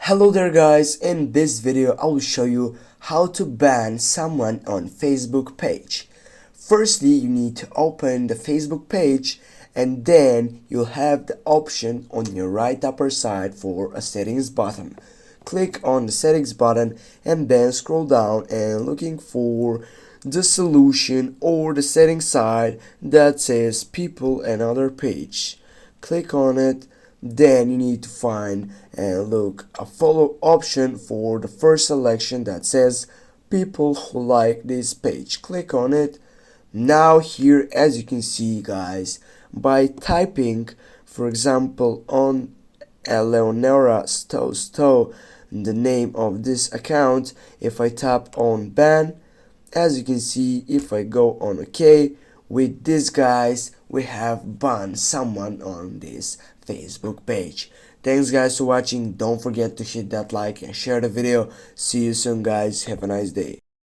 Hello there guys, in this video I will show you how to ban someone on Facebook page. Firstly, you need to open the Facebook page and then you'll have the option on your right upper side for a settings button. Click on the settings button and then scroll down and looking for the solution or the settings side that says people and other page. Click on it. Then you need to find and look a follow option for the first selection that says people who like this page. Click on it. Now here, as you can see guys, by typing for example on Eleonora Stowe, the name of this account, if I tap on ban, as you can see, if I go on OK, with this guys we have banned someone on this Facebook page. Thanks guys for watching. Don't forget to hit that like and share the video. See you soon guys. Have a nice day.